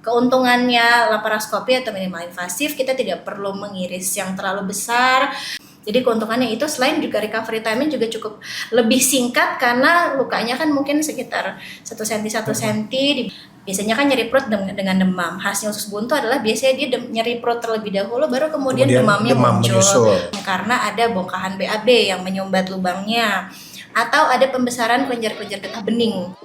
Keuntungannya laparoskopi atau minimal invasif, kita tidak perlu mengiris yang terlalu besar. Jadi keuntungannya itu selain juga recovery time-nya juga cukup lebih singkat karena lukanya kan mungkin sekitar 1 cm 1 cm. Biasanya kan nyeri perut dengan demam. Khasnya usus buntu adalah biasanya dia nyeri perut terlebih dahulu baru kemudian demamnya muncul. Karena ada bongkahan BAB yang menyumbat lubangnya atau ada pembesaran kelenjar-kelenjar getah bening.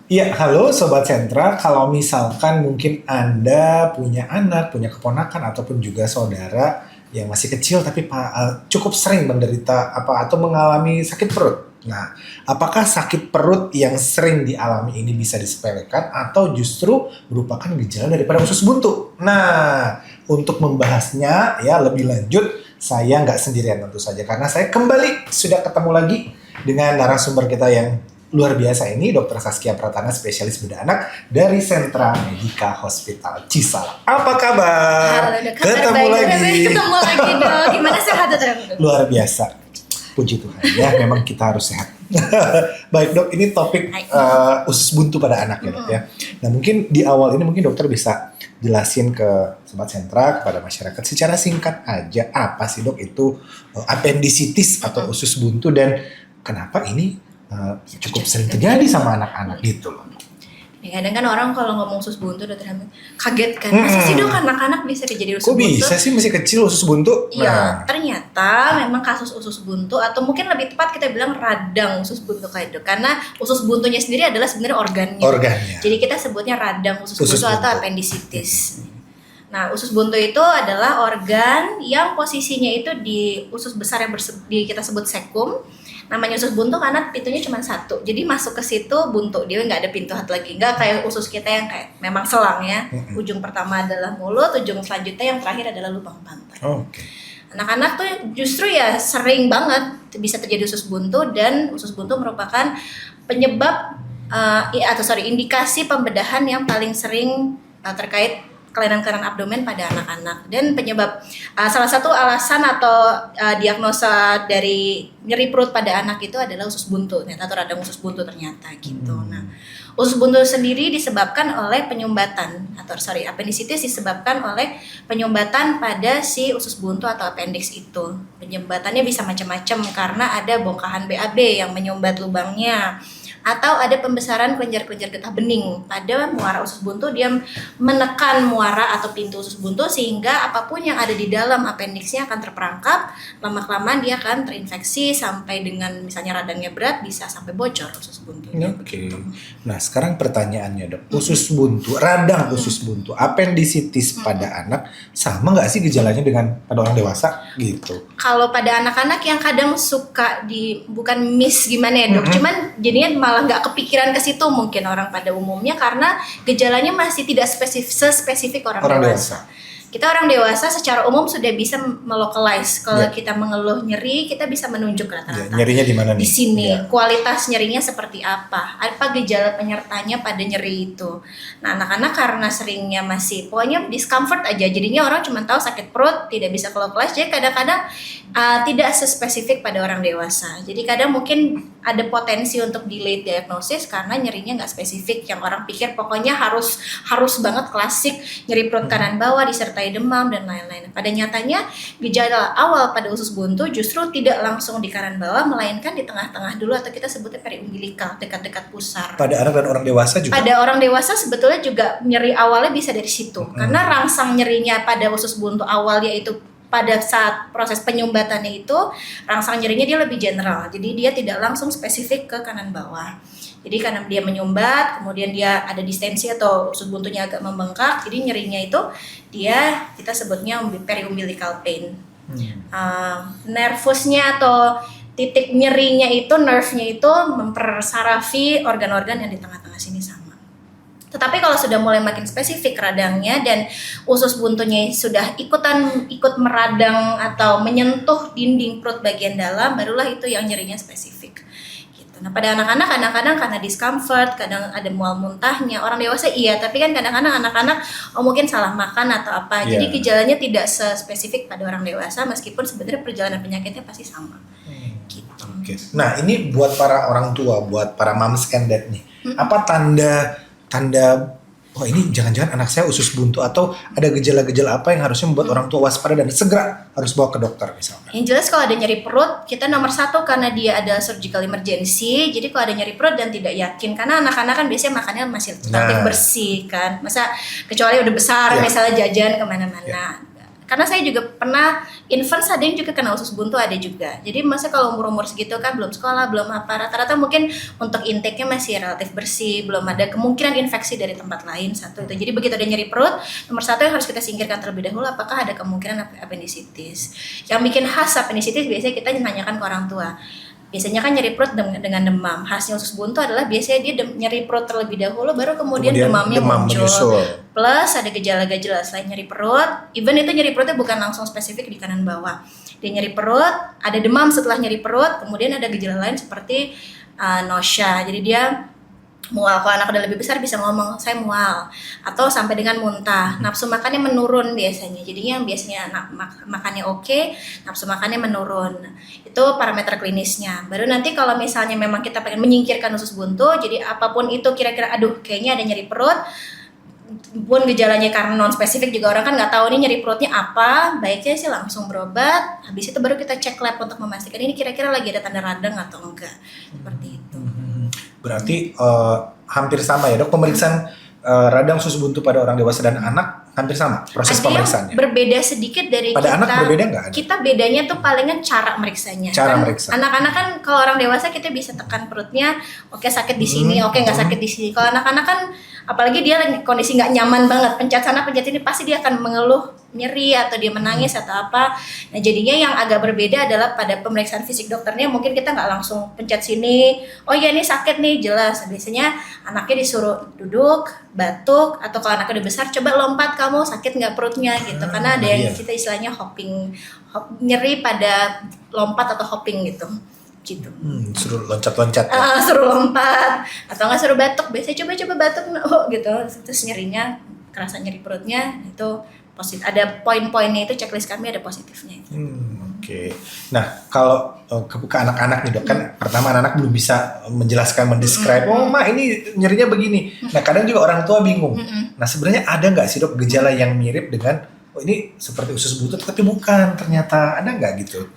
Iya, halo Sobat Sentra. Kalau misalkan mungkin Anda punya anak, punya keponakan, ataupun juga saudara yang masih kecil tapi cukup sering menderita atau mengalami sakit perut. Nah, apakah sakit perut yang sering dialami ini bisa disepelekan atau justru merupakan gejala daripada usus buntu? Nah, untuk membahasnya ya lebih lanjut, saya nggak sendirian tentu saja karena saya kembali sudah ketemu lagi dengan narasumber kita yang luar biasa ini, Dr. Saskia Pratana, spesialis bedah anak dari Sentra Medika Hospital Cisalak. Apa kabar? Halo, ketemu lagi dong. Gimana sehat dok? Luar biasa. Puji Tuhan ya, memang kita harus sehat. Baik dok, ini topik usus buntu pada anak ya dok ya. Nah mungkin di awal ini mungkin dokter bisa jelasin ke Sobat Sentra, kepada masyarakat secara singkat aja apa sih dok itu appendicitis atau usus buntu dan kenapa ini cukup sering terjadi sama anak-anak gitu loh. Ya, kadang kan orang kalau ngomong usus buntu dokter Hamid kaget kan, masa sih dok anak-anak bisa jadi usus buntu? Kok bisa sih masih kecil usus buntu? Iya, ternyata memang kasus usus buntu atau mungkin lebih tepat kita bilang radang usus buntu kayak dok, karena usus buntunya sendiri adalah sebenarnya organnya. Jadi kita sebutnya radang usus buntu atau appendicitis. Nah, usus buntu itu adalah organ yang posisinya itu di usus besar yang kita sebut sekum. Namanya usus buntu karena pintunya cuma satu, jadi masuk ke situ buntu, dia nggak ada pintu lagi, nggak kayak usus kita yang kayak memang selang ya. Ujung pertama adalah mulut, ujung selanjutnya yang terakhir adalah lubang pantat. Anak-anak tuh justru ya sering banget bisa terjadi usus buntu, dan usus buntu merupakan penyebab indikasi pembedahan yang paling sering terkait kelainan-kelainan abdomen pada anak-anak, dan penyebab salah satu alasan atau diagnosa dari nyeri perut pada anak itu adalah usus buntu atau radang usus buntu ternyata gitu. Nah, usus buntu sendiri disebabkan oleh penyumbatan appendicitis disebabkan oleh penyumbatan pada si usus buntu atau appendix itu. Penyumbatannya bisa macam-macam karena ada bongkahan BAB yang menyumbat lubangnya, atau ada pembesaran kelenjar-kelenjar getah bening pada muara usus buntu. Dia menekan muara atau pintu usus buntu sehingga apapun yang ada di dalam appendixnya akan terperangkap. Lama-kelamaan dia akan terinfeksi sampai dengan misalnya radangnya berat bisa sampai bocor usus buntunya. Oke. Nah sekarang pertanyaannya dok, usus buntu, radang usus buntu, appendicitis pada anak sama nggak sih gejalanya dengan pada orang dewasa gitu? Kalau pada anak-anak yang kadang suka bukan miss gimana ya dok, cuman jadinya malah nggak kepikiran ke situ mungkin orang pada umumnya karena gejalanya masih tidak spesifik orang dewasa. Kita orang dewasa secara umum sudah bisa melokalize. Kalau kita mengeluh nyeri, kita bisa menunjuk rata-rata. Nyerinya di mana nih? Di sini. Kualitas nyerinya seperti apa? Apa gejala penyertanya pada nyeri itu? Nah, anak-anak karena seringnya masih pokoknya discomfort aja. Jadinya orang cuma tahu sakit perut, tidak bisa localize. Jadi kadang-kadang tidak sespesifik pada orang dewasa. Jadi kadang mungkin ada potensi untuk delayed diagnosis karena nyerinya nggak spesifik. Yang orang pikir pokoknya harus banget klasik nyeri perut kanan bawah disertai demam dan lain-lain. Pada nyatanya gejala awal pada usus buntu justru tidak langsung di kanan bawah, melainkan di tengah-tengah dulu atau kita sebutnya periumbilical, dekat-dekat pusar. Pada anak dan orang dewasa juga? Pada orang dewasa sebetulnya juga nyeri awalnya bisa dari situ. Karena rangsang nyerinya pada usus buntu awal yaitu pada saat proses penyumbatannya itu rangsang nyerinya dia lebih general. Jadi dia tidak langsung spesifik ke kanan bawah. Jadi karena dia menyumbat, kemudian dia ada distensi atau usus buntunya agak membengkak, jadi nyerinya itu kita sebutnya periumbilical pain. Nervusnya atau titik nyerinya itu, nerve-nya itu mempersarafi organ-organ yang di tengah-tengah sini sama. Tetapi kalau sudah mulai makin spesifik radangnya dan usus buntunya sudah ikut meradang atau menyentuh dinding perut bagian dalam, barulah itu yang nyerinya spesifik. Gitu. Nah pada anak-anak kadang-kadang karena discomfort, kadang ada mual muntahnya. Orang dewasa iya, tapi kan kadang-kadang anak-anak mungkin salah makan atau apa. Jadi gejalanya tidak spesifik pada orang dewasa, meskipun sebenarnya perjalanan penyakitnya pasti sama. Gitu. Oke. Nah ini buat para orang tua, buat para moms and dad nih, apa tanda oh ini jangan-jangan anak saya usus buntu, atau ada gejala-gejala apa yang harusnya membuat orang tua waspada dan segera harus bawa ke dokter misalnya? Yang jelas kalau ada nyeri perut, kita nomor 1 karena dia ada surgical emergency. Jadi kalau ada nyeri perut dan tidak yakin, karena anak-anak kan biasanya makannya masih relatif bersih kan, masa kecuali udah besar misalnya jajan kemana-mana. Karena saya juga pernah infant, ada yang juga kena usus buntu, ada juga. Jadi masa kalau umur-umur segitu kan belum sekolah, belum apa, rata-rata mungkin untuk intake-nya masih relatif bersih, belum ada kemungkinan infeksi dari tempat lain, satu itu. Jadi begitu ada nyeri perut, nomor 1 yang harus kita singkirkan terlebih dahulu, apakah ada kemungkinan appendicitis. Yang bikin khas appendicitis biasanya kita menanyakan ke orang tua. Biasanya kan nyeri perut dengan demam. Khasnya usus buntu adalah biasanya dia nyeri perut terlebih dahulu, baru kemudian demamnya muncul. Plus ada gejala-gejala selain nyeri perut, even itu nyeri perutnya bukan langsung spesifik di kanan bawah. Dia nyeri perut, ada demam setelah nyeri perut, kemudian ada gejala lain seperti nausea. Jadi dia mual. Kalau anak udah lebih besar bisa ngomong saya mual, atau sampai dengan muntah. Nafsu makannya menurun biasanya. Jadinya yang biasanya makannya oke, nafsu makannya menurun. Itu parameter klinisnya. Baru nanti kalau misalnya memang kita pengen menyingkirkan usus buntu, jadi apapun itu kira-kira aduh kayaknya ada nyeri perut, pun gejalanya karena non spesifik juga orang kan nggak tahu nih nyeri perutnya apa, baiknya sih langsung berobat. Habis itu baru kita cek lab untuk memastikan ini kira-kira lagi ada tanda radang atau enggak. Seperti itu. Berarti hampir sama ya dok, pemeriksaan radang usus buntu pada orang dewasa dan anak hampir sama proses pemeriksaannya. Berbeda sedikit dari pada kita. Anak berbeda nggak? Kita bedanya tuh palingan cara meriksanya. Anak-anak kan kalau orang dewasa kita bisa tekan perutnya, oke sakit di sini, oke nggak sakit di sini. Kalau anak-anak kan apalagi dia kondisi nggak nyaman banget, pencet sana pencet ini, pasti dia akan mengeluh nyeri atau dia menangis atau apa. Nah jadinya yang agak berbeda adalah pada pemeriksaan fisik dokternya mungkin kita nggak langsung pencet sini, oh iya ini sakit nih jelas. Biasanya anaknya disuruh duduk, batuk, atau kalau anaknya udah besar coba lompat kamu sakit nggak perutnya gitu. Karena ada yang kita istilahnya nyeri pada lompat atau hopping gitu. Suruh loncat-loncat suruh lompat atau nggak suruh batuk, biasanya coba batuk gitu, terus nyerinya kerasa nyeri perutnya itu positif, ada poin-poinnya itu checklist kami ada positifnya. Oke. Nah kalau ke anak-anak nih dok, kan pertama anak belum bisa menjelaskan, mendescribe, oh ma ini nyerinya begini. Nah kadang juga orang tua bingung. Nah sebenarnya ada nggak sih dok gejala yang mirip dengan oh ini seperti usus buntu tapi bukan, ternyata ada nggak gitu?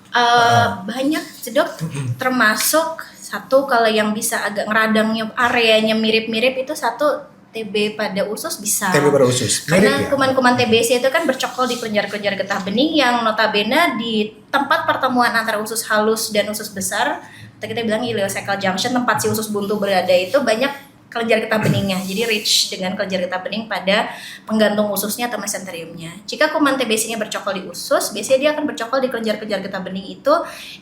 Banyak sih dok, termasuk satu kalau yang bisa agak ngeradangnya areanya mirip-mirip itu satu TB pada usus bisa. TB pada usus. Karena kuman-kuman TBC itu kan bercokol di kelenjar-kelenjar getah bening yang notabene di tempat pertemuan antara usus halus dan usus besar, atau kita bilang ileocecal junction, tempat si usus buntu berada itu banyak kelenjar getah beningnya. Jadi rich dengan kelenjar getah bening pada penggantung ususnya atau mesenteriumnya. Jika kuman TBC-nya bercokol di usus, biasanya dia akan bercokol di kelenjar-kelenjar getah bening itu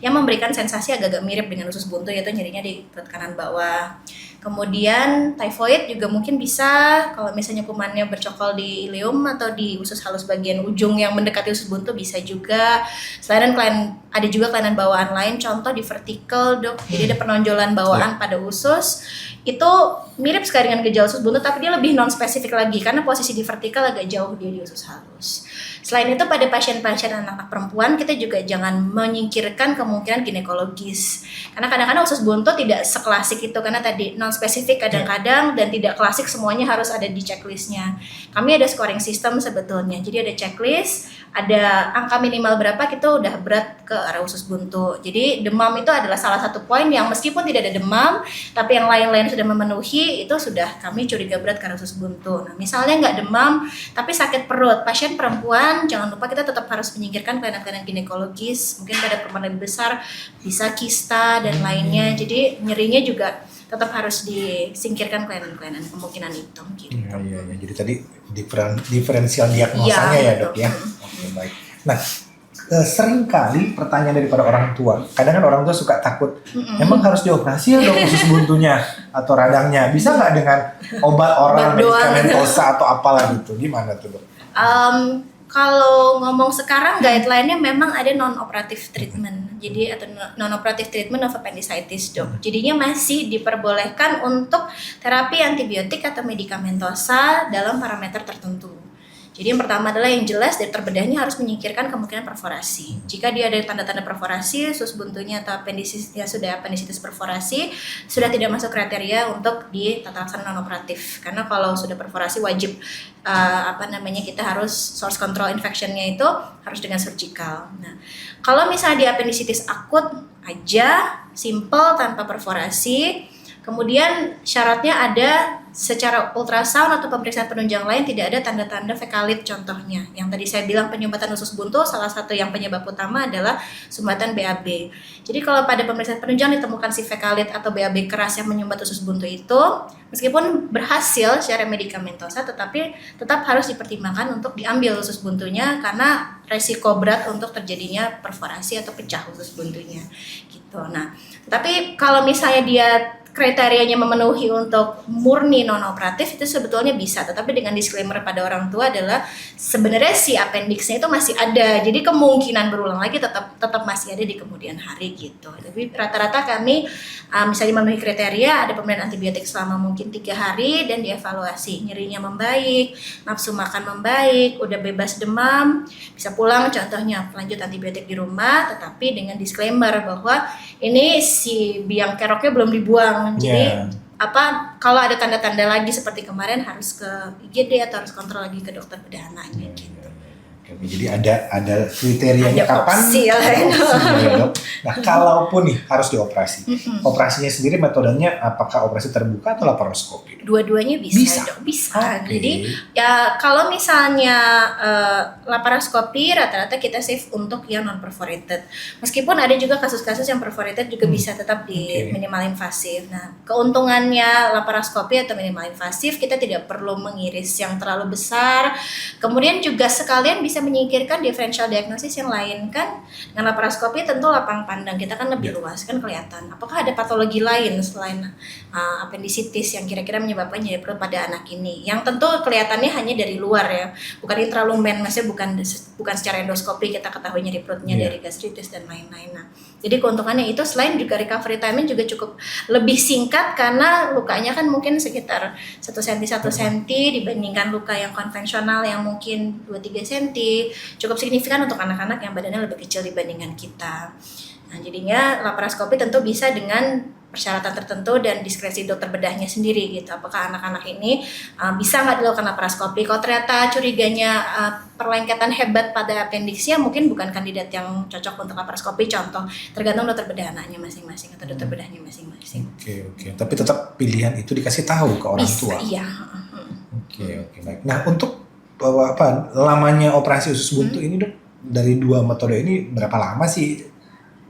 yang memberikan sensasi agak-agak mirip dengan usus buntu, yaitu nyerinya di perut kanan bawah. Kemudian typhoid juga mungkin bisa kalau misalnya kumannya bercokol di ileum atau di usus halus bagian ujung yang mendekati usus buntu bisa juga. Selain ada juga kelainan bawaan lain, contoh di vertical dok, jadi ada penonjolan bawaan pada usus. Itu mirip sekali dengan gejala usus buntu tapi dia lebih non spesifik lagi karena posisi di vertikal agak jauh dia di usus halus. Selain itu pada pasien-pasien anak-anak perempuan kita juga jangan menyingkirkan kemungkinan ginekologis. Karena kadang-kadang usus buntu tidak seklasik itu karena tadi non spesifik kadang-kadang dan tidak klasik semuanya harus ada di checklistnya. Kami ada scoring system sebetulnya. Jadi ada checklist, ada angka minimal berapa kita udah berat ke arah usus buntu. Jadi demam itu adalah salah satu poin yang meskipun tidak ada demam tapi yang lain-lain sudah memenuhi itu sudah kami curiga berat ke arah usus buntu. Nah, misalnya nggak demam tapi sakit perut, pasien perempuan jangan lupa kita tetap harus menyingkirkan kelainan-kelainan ginekologis. Mungkin pada perempuan lebih besar bisa kista dan lainnya. Jadi nyerinya juga tetap harus disingkirkan kelainan-kelainan kemungkinan itu. Gitu. Iya. Jadi tadi diferensial diagnosanya ya dok ya. Oke, baik. Nah sering kali pertanyaan daripada orang tua. Kadang kan orang tua suka takut. Emang harus dioperasi ya dok usus buntunya atau radangnya? Bisa nggak dengan obat oral medikamentosa atau apalah gitu? Gimana tuh dok? Kalau ngomong sekarang guideline-nya memang ada non-operative treatment. Jadi atau non-operative treatment of appendicitis, Dok. Jadinya masih diperbolehkan untuk terapi antibiotik atau medikamentosa dalam parameter tertentu. Jadi yang pertama adalah yang jelas dokter bedahnya harus menyingkirkan kemungkinan perforasi. Jika dia ada tanda-tanda perforasi, usus buntunya atau appendicitisnya sudah appendicitis perforasi, sudah tidak masuk kriteria untuk ditata laksana non-operatif. Karena kalau sudah perforasi wajib kita harus source control infectionnya itu harus dengan surgical. Nah, kalau misalnya di appendicitis akut aja, simple tanpa perforasi, kemudian syaratnya ada secara ultrasound atau pemeriksaan penunjang lain tidak ada tanda-tanda fekalit contohnya. Yang tadi saya bilang penyumbatan usus buntu, salah satu yang penyebab utama adalah sumbatan BAB. Jadi kalau pada pemeriksaan penunjang ditemukan si fekalit atau BAB keras yang menyumbat usus buntu itu, meskipun berhasil secara medikamentosa, tetapi tetap harus dipertimbangkan untuk diambil usus buntunya karena resiko berat untuk terjadinya perforasi atau pecah usus buntunya. Gitu. Nah, tetapi kalau misalnya dia kriterianya memenuhi untuk murni non-operatif itu sebetulnya bisa, tetapi dengan disclaimer pada orang tua adalah sebenarnya si appendixnya itu masih ada, jadi kemungkinan berulang lagi tetap masih ada di kemudian hari gitu. Tapi rata-rata kami misalnya memenuhi kriteria ada pemberian antibiotik selama mungkin 3 hari dan dievaluasi, nyerinya membaik, nafsu makan membaik, udah bebas demam, bisa pulang contohnya lanjut antibiotik di rumah, tetapi dengan disclaimer bahwa ini si biang keroknya belum dibuang. Jadi kalau ada tanda-tanda lagi seperti kemarin harus ke IGD atau harus kontrol lagi ke dokter bedah anaknya gitu. Jadi ada kriterianya ada kapan? Opsi ya, Dok. Nah, kalaupun nih harus dioperasi, operasinya sendiri metodenya apakah operasi terbuka atau laparoskopi? Dua-duanya bisa. Dok. Bisa. Okay. Jadi ya kalau misalnya laparoskopi rata-rata kita save untuk yang non perforated. Meskipun ada juga kasus-kasus yang perforated juga bisa tetap di minimal invasif. Nah, keuntungannya laparoskopi atau minimal invasif kita tidak perlu mengiris yang terlalu besar. Kemudian juga sekalian bisa menyingkirkan differential diagnosis yang lain kan. Dengan laparoskopi tentu lapang pandang kita kan lebih luas kan kelihatan. Apakah ada patologi lain selain appendicitis yang kira-kira menyebabkan nyeri perut pada anak ini? Yang tentu kelihatannya hanya dari luar ya, bukan intralumen, maksudnya bukan secara endoskopi kita ketahui nyeri perutnya dari gastritis dan lain-lain. Nah, jadi keuntungannya itu selain juga recovery time juga cukup lebih singkat karena lukanya kan mungkin sekitar 1 cm 1 cm dibandingkan luka yang konvensional yang mungkin 2-3 cm. Cukup signifikan untuk anak-anak yang badannya lebih kecil dibandingkan kita. Nah, jadinya laparoskopi tentu bisa dengan persyaratan tertentu dan diskresi dokter bedahnya sendiri gitu. Apakah anak-anak ini bisa nggak dilakukan laparoskopi? Kalau ternyata curiganya perlengketan hebat pada appendixnya, mungkin bukan kandidat yang cocok untuk laparoskopi. Contoh, tergantung dokter bedah anaknya masing-masing atau dokter bedahnya masing-masing. Oke. Tapi tetap pilihan itu dikasih tahu ke orang tua. Iya. Oke, baik. Nah, untuk lamanya operasi usus buntu ini Dok, dari 2 metode ini berapa lama sih?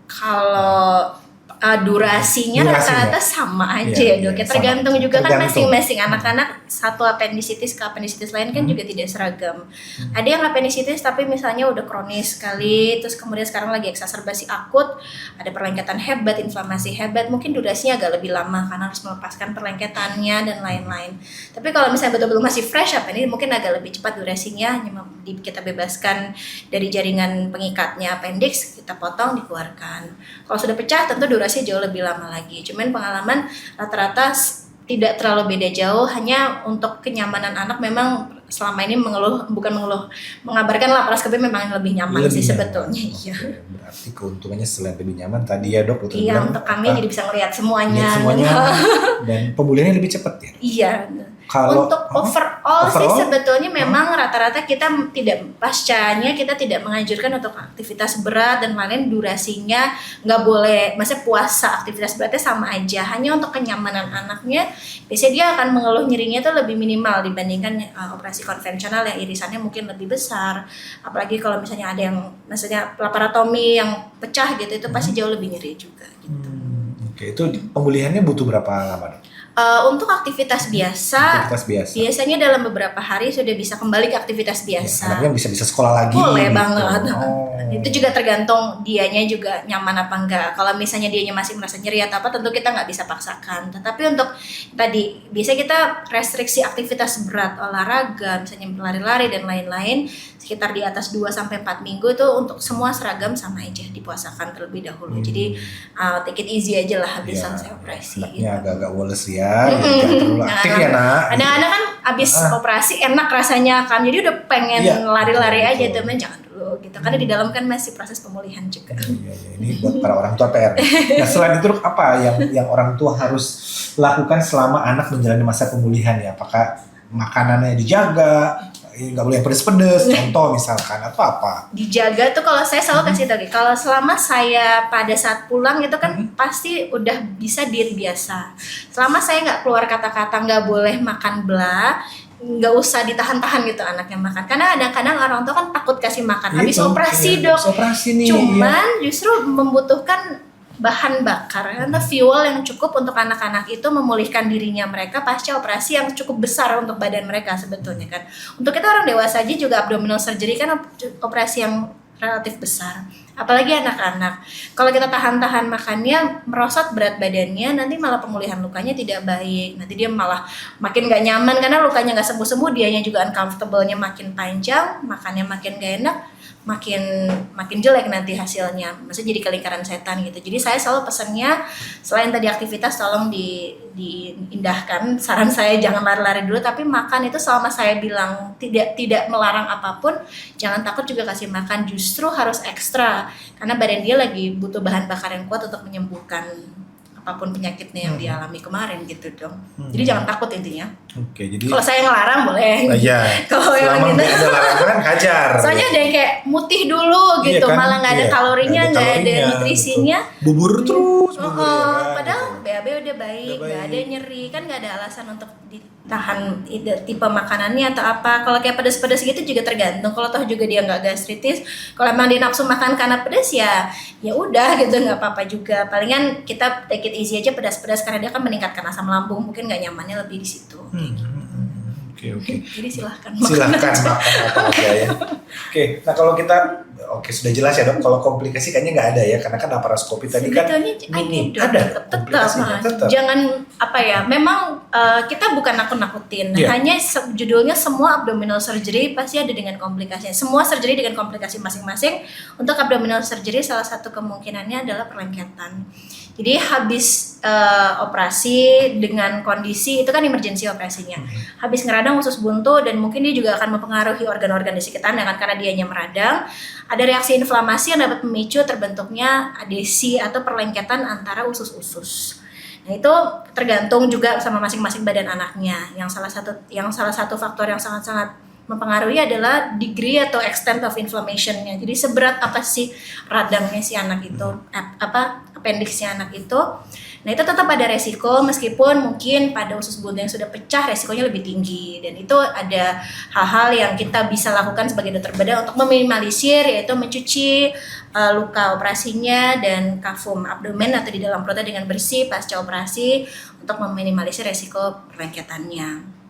Kalau durasinya rata-rata sama aja ya Dok. Tergantung juga kan masing-masing anak-anak satu appendicitis ke appendicitis lain kan juga tidak seragam. Ada yang appendicitis tapi misalnya udah kronis sekali, terus kemudian sekarang lagi eksaserbasi akut, ada perlengketan hebat, inflamasi hebat, mungkin durasinya agak lebih lama karena harus melepaskan perlengketannya dan lain-lain. Tapi kalau misalnya betul-betul masih fresh ini mungkin agak lebih cepat durasinya, kita bebaskan dari jaringan pengikatnya appendix, kita potong, dikeluarkan. Kalau sudah pecah tentu durasi jauh lebih lama lagi. Cuman pengalaman rata-rata tidak terlalu beda jauh, hanya untuk kenyamanan anak memang selama ini mengabarkan laparoskopi memang lebih nyaman sih sebetulnya. Iya. Berarti keuntungannya selain lebih nyaman tadi ya Dok, iya, untuk kami jadi bisa ngelihat semuanya. Dan pemulihannya lebih cepat ya. Iya. Untuk overall sih sebetulnya memang rata-rata kita pascanya kita tidak menganjurkan untuk aktivitas berat dan lain-lain, durasinya nggak boleh, maksudnya puasa aktivitas beratnya sama aja, hanya untuk kenyamanan anaknya biasanya dia akan mengeluh nyerinya itu lebih minimal dibandingkan operasi konvensional yang irisannya mungkin lebih besar, apalagi kalau misalnya ada yang maksudnya laparotomi yang pecah gitu itu pasti jauh lebih nyeri juga gitu. Oke, itu pemulihannya butuh berapa lama, Dok? Untuk aktivitas biasa, biasanya dalam beberapa hari sudah bisa kembali ke aktivitas biasa. Ya, anaknya bisa sekolah lagi. Boleh gitu. banget. Itu juga tergantung dianya juga nyaman apa enggak. Kalau misalnya dianya masih merasa nyeri atau apa, tentu kita nggak bisa paksakan. Tetapi untuk tadi, biasanya kita restriksi aktivitas berat, olahraga, misalnya lari-lari dan lain-lain, sekitar di atas 2-4 minggu itu untuk semua seragam sama aja, dipuasakan terlebih dahulu. Jadi take it easy aja lah habis selesai operasi. Anaknya agak-agak woles ya. Jangan terlalu aktif ya, Nak. Anak-anak kan abis operasi enak rasanya kan, jadi udah pengen lari-lari aja, temen jangan dulu gitu, karena di dalam kan masih proses pemulihan juga. Ini buat para orang tua PR. Nah, selain itu apa yang orang tua harus lakukan selama anak menjalani masa pemulihan ya? Apakah makanannya dijaga, nggak boleh yang pedes-pedes, contoh misalkan, atau apa? Dijaga tuh kalau saya selalu kasih tahu, kalau selama saya pada saat pulang itu kan pasti udah bisa diet biasa. Selama saya nggak keluar kata-kata nggak boleh makan belah, nggak usah ditahan-tahan gitu anaknya makan, karena kadang-kadang orang tua kan takut kasih makan habis operasi, Dok. Operasi nih, cuman justru membutuhkan bahan bakar atau fuel yang cukup untuk anak-anak itu memulihkan dirinya mereka pasca operasi yang cukup besar untuk badan mereka sebetulnya kan. Untuk kita orang dewasa aja juga abdominal surgery kan operasi yang relatif besar, apalagi anak-anak. Kalau kita tahan-tahan makannya, merosot berat badannya, nanti malah pemulihan lukanya tidak baik. Nanti dia malah makin gak nyaman karena lukanya gak sembuh-sembuh, dianya juga uncomfortable-nya makin panjang, makannya makin gak enak, makin jelek nanti hasilnya. Maksudnya jadi kelingkaran setan gitu. Jadi saya selalu pesannya, selain tadi aktivitas tolong diindahkan. Saran saya jangan lari-lari dulu, tapi makan itu selama saya bilang tidak melarang apapun, jangan takut juga kasih makan, justru harus ekstra karena badan dia lagi butuh bahan bakar yang kuat untuk menyembuhkan apapun penyakitnya yang dialami kemarin gitu dong. Jadi jangan takut intinya. Oke, jadi kalau saya ngelarang boleh. Iya. Kalau yang gitu ada larangan hajar. Soalnya ada yang kayak mutih dulu gitu, kan? Malah nggak ada kalorinya, nggak ada nutrisinya. Bubur terus. Padahal BAB udah baik, nggak ada nyeri, kan nggak ada alasan untuk ditahan tipe makanannya atau apa. Kalau kayak pedas-pedas gitu juga tergantung. Kalau toh juga dia nggak gastritis, kalau emang dia nafsu makan karena pedas ya udah gitu, nggak apa-apa juga. Palingan kita take it easy aja pedas-pedas karena dia kan meningkatkan asam lambung, mungkin nggak nyamannya lebih di situ. Oke. Jadi silahkan makan apa aja ya. Oke, nah kalau kita sudah jelas ya, Dok. Kalau komplikasi kayaknya nggak ada ya, karena kan laparoskopi tadi kan ada tetap. Jangan apa ya, memang kita bukan nakut-nakutin. Hanya judulnya semua abdominal surgery pasti ada dengan komplikasinya. Semua surgery dengan komplikasi masing-masing. Untuk abdominal surgery salah satu kemungkinannya adalah perlengketan. Jadi habis operasi dengan kondisi itu kan emergency operasinya. Habis ngeradang usus buntu dan mungkin dia juga akan mempengaruhi organ-organ di sekitarnya kan, karena dianya meradang. Ada reaksi inflamasi yang dapat memicu terbentuknya adesi atau perlengketan antara usus-usus. Nah, itu tergantung juga sama masing-masing badan anaknya. Yang salah satu faktor yang sangat-sangat mempengaruhi adalah degree atau extent of inflammation-nya. Jadi seberat apa sih radangnya si anak itu, appendixnya anak itu. Nah, itu tetap ada resiko meskipun mungkin pada usus buntu yang sudah pecah resikonya lebih tinggi, dan itu ada hal-hal yang kita bisa lakukan sebagai dokter bedah untuk meminimalisir, yaitu mencuci luka operasinya dan kafum abdomen atau di dalam perutnya dengan bersih pasca operasi untuk meminimalisir resiko perlengketannya.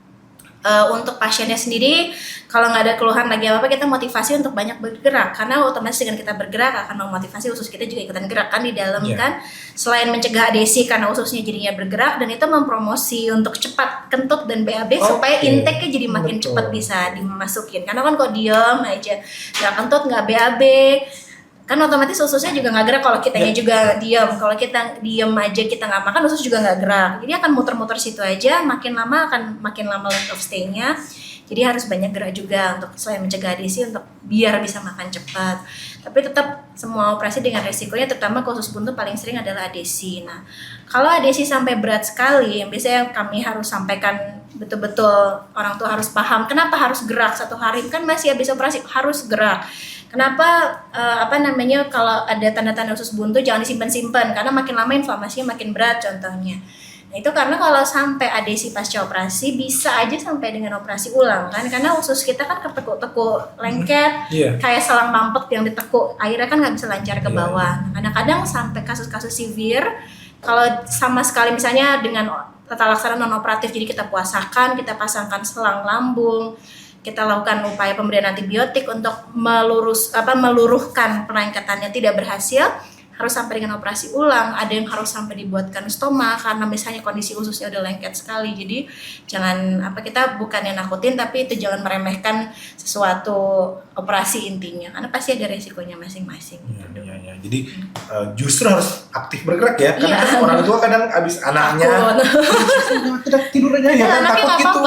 Untuk pasiennya sendiri, kalau nggak ada keluhan lagi apa-apa, kita motivasi untuk banyak bergerak, karena otomatis dengan kita bergerak akan memotivasi usus kita juga ikutan gerak kan di dalam kan. Selain mencegah adesi karena ususnya jadinya bergerak, dan itu mempromosi untuk cepat kentut dan BAB supaya intake-nya jadi makin cepat bisa dimasukin. Karena kan kalau diam aja nggak kentut nggak BAB kan otomatis ususnya juga nggak gerak. Kalau kitanya juga diam, kalau kita diam aja kita nggak makan, usus juga nggak gerak. Jadi akan muter-muter situ aja, makin lama length of stay-nya. Jadi harus banyak gerak juga untuk selain mencegah adesi, untuk biar bisa makan cepat. Tapi tetap semua operasi dengan resikonya, terutama khusus buntu paling sering adalah adesi. Nah, kalau adesi sampai berat sekali, yang biasanya kami harus sampaikan betul-betul orang tua harus paham kenapa harus gerak. Satu hari kan masih habis operasi harus gerak. Kenapa kalau ada tanda-tanda usus buntu jangan disimpan-simpan, karena makin lama inflamasinya makin berat contohnya. Nah, itu karena kalau sampai adesi pasca operasi bisa aja sampai dengan operasi ulang kan, karena usus kita kan ketekuk-tekuk lengket, kayak selang mampet yang ditekuk, akhirnya kan nggak bisa lancar ke bawah. Nah, kadang-kadang sampai kasus-kasus severe Kalau sama sekali misalnya dengan tata laksana non operatif, jadi kita puasakan, kita pasangkan selang lambung, kita lakukan upaya pemberian antibiotik untuk meluruhkan peningkatannya tidak berhasil, harus sampai dengan operasi ulang. Ada yang harus sampai dibuatkan stoma karena misalnya kondisi ususnya udah lengket sekali. Jadi jangan kita bukannya nakutin, tapi itu jangan meremehkan sesuatu operasi intinya, karena pasti ada resikonya masing-masing. Ya. Jadi justru harus aktif bergerak ya, karena kan orang tua kadang abis anaknya tidak tidur aja ya kan, takut gitu.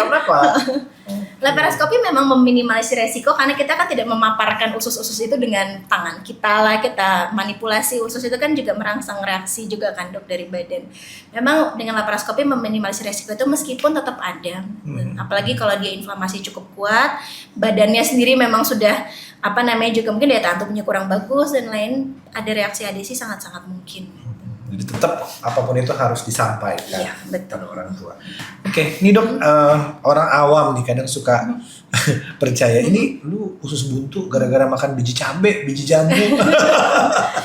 Kenapa? Laparoskopi memang meminimalisir resiko karena kita kan tidak memaparkan usus-usus itu dengan tangan kita lah, kita manipulasi usus itu kan juga merangsang reaksi juga kan dok dari badan. Memang dengan laparoskopi meminimalisir resiko itu meskipun tetap ada. Apalagi kalau dia inflamasi cukup kuat, badannya sendiri memang sudah juga mungkin daya tahan tubuhnya kurang bagus dan lain, ada reaksi adesi sangat-sangat mungkin. Jadi tetap apapun itu harus disampaikan betul. kepada orang tua. Oke, ini dok, orang awam nih kadang suka percaya ini lu usus buntu gara-gara makan biji cabe, biji jambu.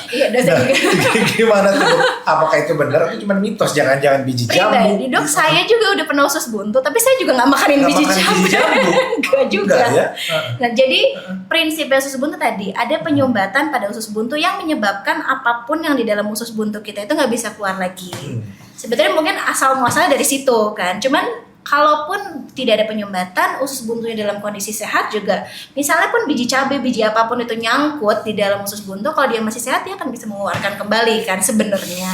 Iya, Gimana tuh dok? Apakah itu benar atau cuma mitos? Jangan-jangan biji jambu? Dok, saya juga udah pernah usus buntu, tapi saya juga nggak makanin biji jambu. Enggak juga. Ya? Nah, jadi prinsip usus buntu tadi ada penyumbatan pada usus buntu yang menyebabkan apapun yang di dalam usus buntu kita itu nggak bisa keluar lagi. Sebetulnya mungkin asal muasalnya dari situ kan. Cuman kalaupun tidak ada penyumbatan, usus buntunya dalam kondisi sehat juga, misalnya pun biji cabai, biji apapun itu nyangkut di dalam usus buntu, kalau dia masih sehat dia akan bisa mengeluarkan kembali kan sebenarnya.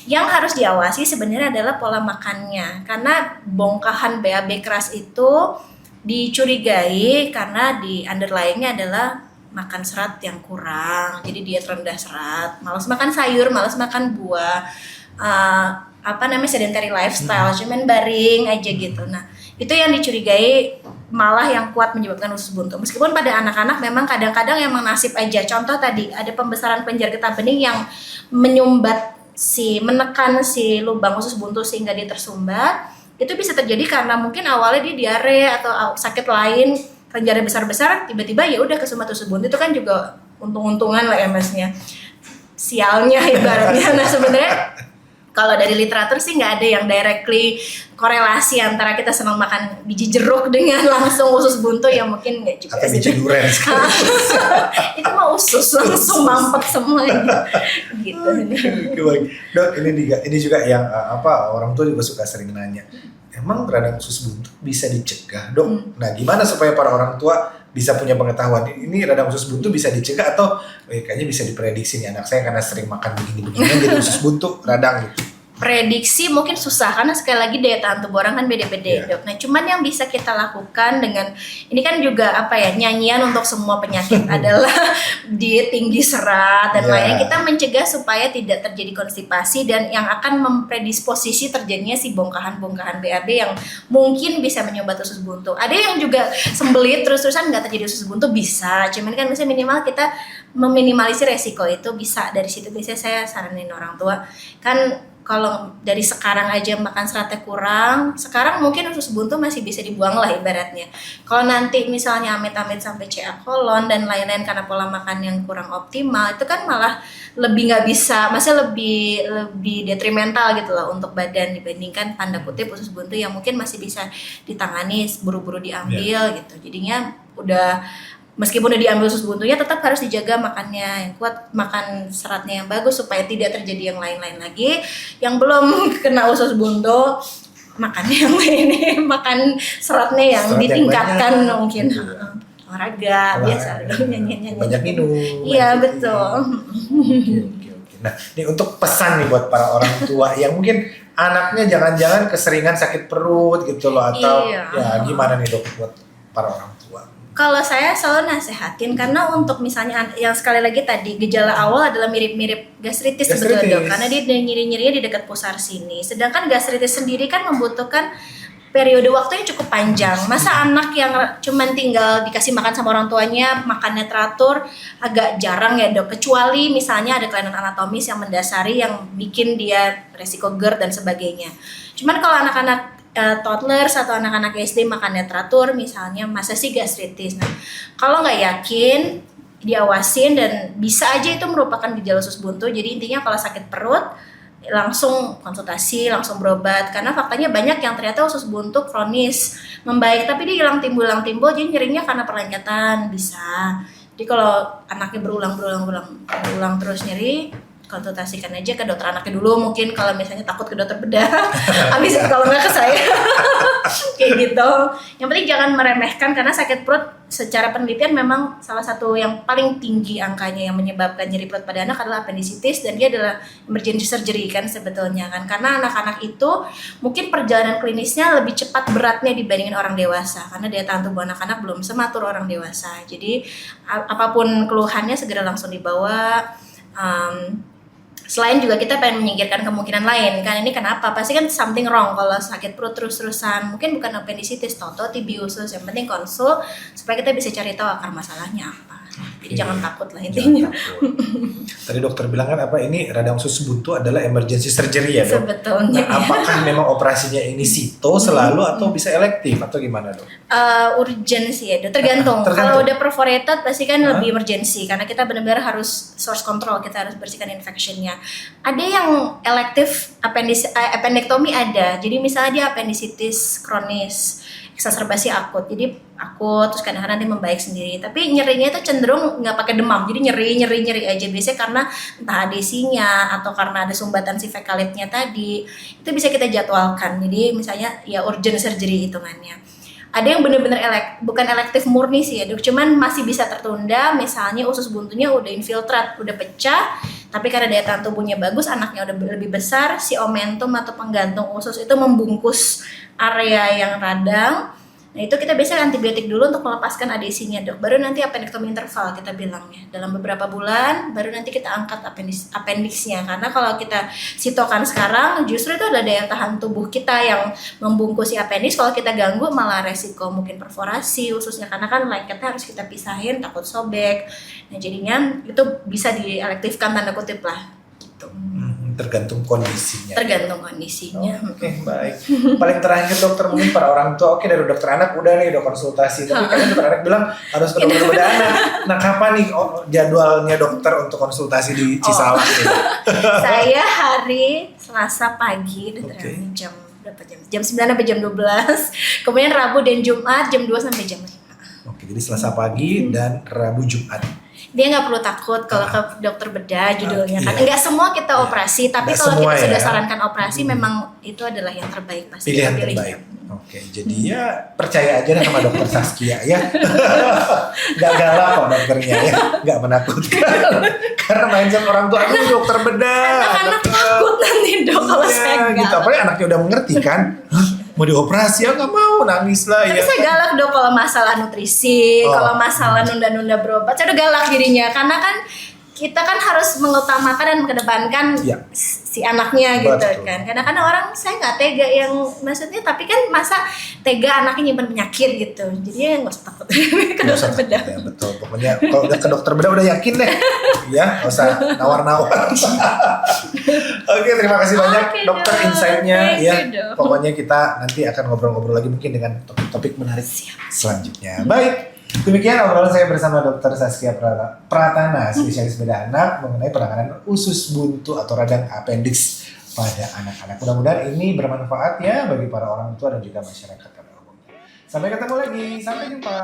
Yang harus diawasi sebenarnya adalah pola makannya, karena bongkahan BAB keras itu dicurigai karena di underlyingnya adalah makan serat yang kurang, jadi diet rendah serat, malas makan sayur, malas makan buah, sedentary lifestyle, cuman baring aja gitu. Nah, itu yang dicurigai malah yang kuat menyebabkan usus buntu. Meskipun pada anak-anak memang kadang-kadang emang nasib aja. Contoh tadi ada pembesaran kelenjar getah bening yang menekan si lubang usus buntu sehingga dia tersumbat. Itu bisa terjadi karena mungkin awalnya dia diare atau sakit lain, kelenjarnya besar-besar, tiba-tiba ya udah kesumbat usus buntu. Itu kan juga untung-untungan lah MS-nya. Sialnya ibaratnya. Nah, sebenarnya kalau dari literatur sih nggak ada yang directly korelasi antara kita senang makan biji jeruk dengan langsung usus buntu, ya mungkin nggak juga. Atau biji durian itu mah usus langsung mampet semua gitu. Dok, ini juga yang orang tua juga suka sering nanya, emang radang usus buntu bisa dicegah dok? Nah, gimana supaya para orang tua bisa punya pengetahuan ini radang usus buntu bisa dicegah atau kayaknya bisa diprediksi nih anak saya karena sering makan begini-begini jadi usus buntu radang gitu. Prediksi mungkin susah karena sekali lagi daya tahan tubuh orang kan beda-beda dok. Nah, cuman yang bisa kita lakukan dengan ini kan juga nyanyian untuk semua penyakit adalah diet tinggi serat dan lainnya, kita mencegah supaya tidak terjadi konstipasi dan yang akan mempredisposisi terjadinya si bongkahan-bongkahan BAB yang mungkin bisa menyumbat usus buntu. Ada yang juga sembelit terus-terusan nggak terjadi usus buntu bisa, cuman kan misalnya minimal kita meminimalisir resiko itu bisa dari situ. Biasanya saya saranin orang tua kan, kalau dari sekarang aja makan seratnya kurang, sekarang mungkin usus buntu masih bisa dibuang lah ibaratnya. Kalau nanti misalnya amit-amit sampai CA kolon dan lain-lain karena pola makan yang kurang optimal, itu kan malah lebih nggak bisa, masih lebih detrimental gitu loh untuk badan dibandingkan tanda kutip usus buntu yang mungkin masih bisa ditangani buru-buru diambil gitu. Jadinya udah meskipun udah diambil usus buntunya tetap harus dijaga makannya yang kuat, makan seratnya yang bagus supaya tidak terjadi yang lain-lain lagi. Yang belum kena usus buntu makannya yang ini, makan seratnya yang ditingkatkan yang mungkin olahraga biasa dong, nyanyi banyak minum. Iya betul. Oke. Nah, ini untuk pesan nih buat para orang tua yang mungkin anaknya jangan-jangan keseringan sakit perut gitu loh atau ya gimana nih dok buat para orang tua? Kalau saya selalu nasehatin karena untuk misalnya yang sekali lagi tadi gejala awal adalah mirip-mirip gastritis sebetulnya dok, karena dia nyeri-nyerinya di dekat pusar sini. Sedangkan gastritis sendiri kan membutuhkan periode waktu yang cukup panjang. Masa anak yang cuman tinggal dikasih makan sama orang tuanya, makannya teratur, agak jarang ya dok. Kecuali misalnya ada kelainan anatomis yang mendasari yang bikin dia resiko GERD dan sebagainya. Cuman kalau anak-anak toddlers atau anak-anak SD makannya teratur misalnya, masa sih gastritis? Nah, kalau nggak yakin diawasin dan bisa aja itu merupakan gejala usus buntu. Jadi intinya kalau sakit perut langsung konsultasi, langsung berobat. Karena faktanya banyak yang ternyata usus buntu kronis membaik tapi dia hilang timbul, jadi nyerinya karena perlengketan bisa. Jadi kalau anaknya berulang terus nyeri, konsultasikan aja ke dokter anaknya dulu, mungkin kalau misalnya takut ke dokter bedah. Habis kalau nggak ke saya. Kayak gitu. Yang penting jangan meremehkan, karena sakit perut secara penelitian memang salah satu yang paling tinggi angkanya yang menyebabkan nyeri perut pada anak adalah appendicitis, dan dia adalah emergency surgery kan sebetulnya kan, karena anak-anak itu mungkin perjalanan klinisnya lebih cepat beratnya dibandingin orang dewasa, karena daya tahan tubuh anak-anak belum sematur orang dewasa. Jadi apapun keluhannya segera langsung dibawa. Selain juga kita pengen menyingkirkan kemungkinan lain kan, ini kenapa pasti kan something wrong kalau sakit perut terus-terusan, mungkin bukan appendicitis, toto TB usus. Yang penting konsul supaya kita bisa cari tahu akar masalahnya apa. Jadi jangan takut lah intinya. Tadi dokter bilang kan ini radang usus buntu adalah emergency surgery ya dok? Sebetulnya. Nah, apakah memang operasinya ini sito selalu atau bisa elektif atau gimana dok? Urgency ya dok, tergantung. Kalau udah perforated pasti kan lebih emergency, karena kita benar-benar harus source control, kita harus bersihkan infectionnya. Ada yang elektif appendektomi ada, jadi misalnya dia appendicitis kronis, exacerbasi akut, jadi akut terus kadang-kadang nanti membaik sendiri, tapi nyerinya itu cenderung nggak pakai demam, jadi nyeri aja, biasanya karena entah adesinya atau karena ada sumbatan si fekalitnya tadi, itu bisa kita jadwalkan. Jadi misalnya ya urgent surgery hitungannya. Ada yang benar-benar bukan elektif murni sih ya dok, cuman masih bisa tertunda, misalnya usus buntunya udah infiltrat, udah pecah, tapi karena daya tahan tubuhnya bagus, anaknya udah lebih besar, si omentum atau penggantung usus itu membungkus area yang radang. Nah itu kita biasanya antibiotik dulu untuk melepaskan adesinya dok, baru nanti appendektomi interval kita bilangnya. Dalam beberapa bulan baru nanti kita angkat appendixnya, karena kalau kita sitokan sekarang justru itu adalah daya tahan tubuh kita yang membungkus si appendix. Kalau kita ganggu malah resiko mungkin perforasi ususnya, karena kan lengketnya harus kita pisahin, takut sobek. Nah jadinya itu bisa dielektifkan tanda kutip lah gitu. Tergantung kondisinya. Oke, baik. Paling terakhir dokter, mungkin para orang tua, dari dokter anak udah nih udah konsultasi, tapi kan dokter anak bilang harus ke dokter bedah anak. Nah kapan nih jadwalnya dokter untuk konsultasi di Cisalak ini? Saya hari Selasa pagi, jam berapa jam? Jam 9 sampai jam 12. Kemudian Rabu dan Jumat jam 2 sampai jam 5. Oke, jadi Selasa pagi dan Rabu Jumat. Dia nggak perlu takut kalau ke dokter bedah judulnya kan. Enggak semua kita operasi, tapi kalau kita sudah sarankan operasi memang itu adalah yang terbaik pasti. Pilihan terbaik. Oke, jadi ya percaya aja sama dokter Saskia ya. Gak galak kok dokternya ya, gak menakutkan. Karena mindset orang tua, aku dokter bedah. Anak-anak takut nanti dok kalau saya galak. Gitu, apalagi anaknya udah mengerti kan. Mau dioperasi ya nggak mau, nangis lah ya. Tapi saya galak dok kalau masalah nutrisi, kalau masalah nunda-nunda berobat, saya udah galak jadinya, karena kan kita kan harus mengutamakan dan mengedepankan si anaknya gitu. Betul. Kan. Kadang-kadang orang saya nggak tega yang maksudnya, tapi kan masa tega anaknya nyimpan penyakit gitu. Jadi ya nggak usah takut ke dokter bedah. Ya, betul. Pokoknya kalau udah ke dokter bedah udah yakin deh. Ya, nggak usah nawar-nawar. Oke, terima kasih banyak dokter insight-nya ya. Pokoknya kita nanti akan ngobrol-ngobrol lagi mungkin dengan topik menarik selanjutnya. Baik. Demikian obrolan saya bersama Dr. Saskia Pratana, spesialis bedah anak mengenai penanganan usus buntu atau radang appendix pada anak-anak. Mudah-mudahan ini bermanfaat ya bagi para orang tua dan juga masyarakat pada umumnya. Sampai ketemu lagi, sampai jumpa.